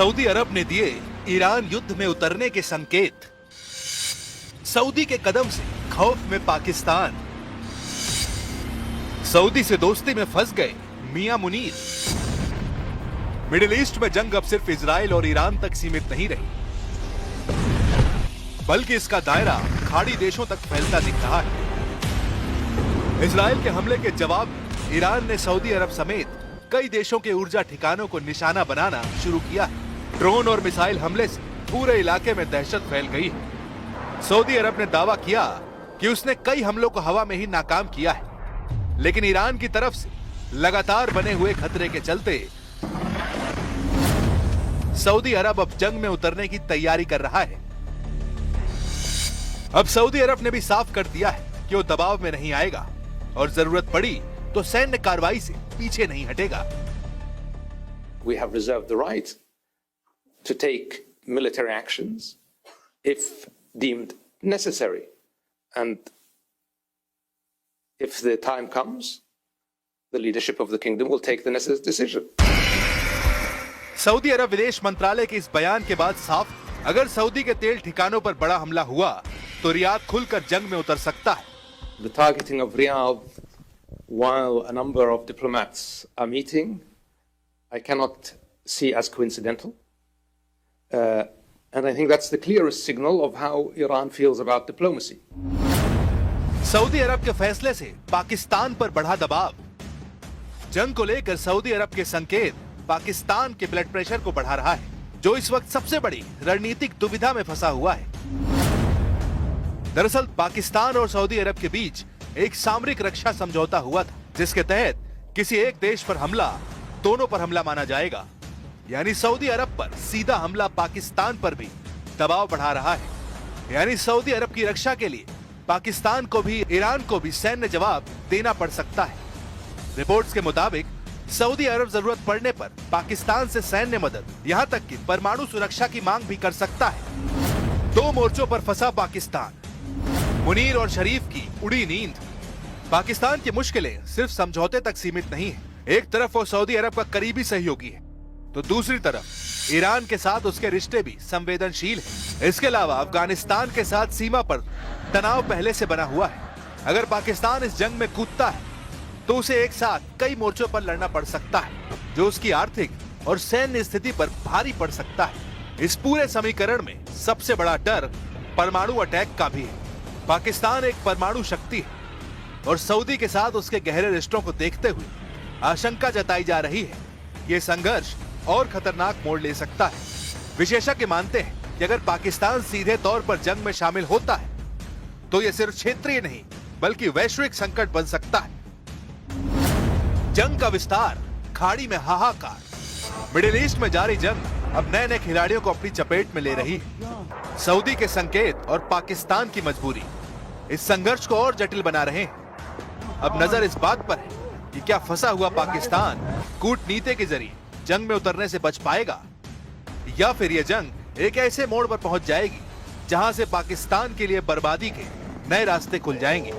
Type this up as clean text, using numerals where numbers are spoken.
Saudi अरब ने दिए Iran युद्ध में उतरने के संकेत। सऊदी के कदम से खौफ में पाकिस्तान। सऊदी से दोस्ती में फंस गए मियां मुनीर। मिडिल ईस्ट में जंग अब सिर्फ इजराइल और ईरान तक सीमित नहीं रही, बल्कि इसका दायरा खाड़ी देशों तक फैलता दिख रहा है। इजराइल के हमले के जवाब में ईरान ने सऊदी अरब समेत कई देशों के ऊर्जा ठिकानों को निशाना बनाना शुरू किया है। ड्रोन और मिसाइल हमले से पूरे इलाके में दहशत फैल गई है। सऊदी अरब ने दावा किया कि उसने कई हमलों को हवा में ही नाकाम किया है, लेकिन ईरान की तरफ से लगातार बने हुए खतरे के चलते सऊदी अरब अब जंग में उतरने की तैयारी कर रहा है। अब सऊदी अरब ने भी साफ कर दिया है कि वो दबाव में नहीं आएगा और जरूरत पड़ी तो सैन्य कार्रवाई से पीछे नहीं हटेगा। We have reserved the right to take military actions if deemed necessary, and if the time comes, the leadership of the kingdom will take the necessary decision. सऊदी अरब विदेश मंत्रालय के इस बयान के बाद साफ, अगर सऊदी के तेल ठिकानों पर बड़ा हमला हुआ तो रियाद खुलकर जंग में उतर सकता है। The targeting of Riyadh while a number of diplomats are meeting, I cannot see as coincidental. And I think that's the clearest signal of how Iran feels about diplomacy. सऊदी अरब के फैसले से पाकिस्तान पर बढ़ा दबाव। जंग को लेकर सऊदी अरब के संकेत पाकिस्तान के ब्लड प्रेशर को बढ़ा रहा है, जो इस वक्त सबसे बड़ी रणनीतिक दुविधा में फंसा हुआ है। दरअसल पाकिस्तान और सऊदी अरब के बीच एक सामरिक रक्षा समझौता हुआ था, जिसके तहत किसी एक देश पर हमला दोनों पर हमला माना जाएगा। यानी सऊदी अरब पर सीधा हमला पाकिस्तान पर भी दबाव बढ़ा रहा है। यानी सऊदी अरब की रक्षा के लिए पाकिस्तान को भी ईरान को भी सैन्य जवाब देना पड़ सकता है। रिपोर्ट्स के मुताबिक सऊदी अरब जरूरत पड़ने पर पाकिस्तान से सैन्य मदद, यहां तक कि परमाणु सुरक्षा की मांग भी कर सकता है। दो मोर्चों पर फंसा पाकिस्तान। मुनीर और शरीफ की उड़ी नींद। पाकिस्तान की मुश्किलें सिर्फ समझौते तक सीमित नहीं है। एक तरफ वो सऊदी अरब का करीबी सहयोगी है, तो दूसरी तरफ ईरान के साथ उसके रिश्ते भी संवेदनशील हैं। इसके अलावा अफगानिस्तान के साथ सीमा पर तनाव पहले से बना हुआ है। अगर पाकिस्तान इस जंग में कूदता है तो उसे एक साथ कई मोर्चों पर लड़ना पड़ सकता है, जो उसकी आर्थिक और सैन्य स्थिति पर भारी पड़ सकता है। इस पूरे समीकरण में सबसे बड़ा डर परमाणु अटैक का भी है। पाकिस्तान एक परमाणु शक्ति है और सऊदी के साथ उसके गहरे रिश्तों को देखते हुए आशंका जताई जा रही है कि ये संघर्ष और खतरनाक मोड़ ले सकता है। विशेषज्ञ मानते हैं कि अगर पाकिस्तान सीधे तौर पर जंग में शामिल होता है तो यह सिर्फ क्षेत्रीय नहीं बल्कि वैश्विक संकट बन सकता है। जंग का विस्तार, खाड़ी में हाहाकार। मिडिल ईस्ट में जारी जंग अब नए नए खिलाड़ियों को अपनी चपेट में ले रही है। सऊदी के संकेत और पाकिस्तान की मजबूरी इस संघर्ष को और जटिल बना रहे हैं। अब नजर इस बात पर है कि क्या फंसा हुआ पाकिस्तान कूटनीति के जरिए जंग में उतरने से बच पाएगा, या फिर यह जंग एक ऐसे मोड़ पर पहुंच जाएगी जहां से पाकिस्तान के लिए बर्बादी के नए रास्ते खुल जाएंगे।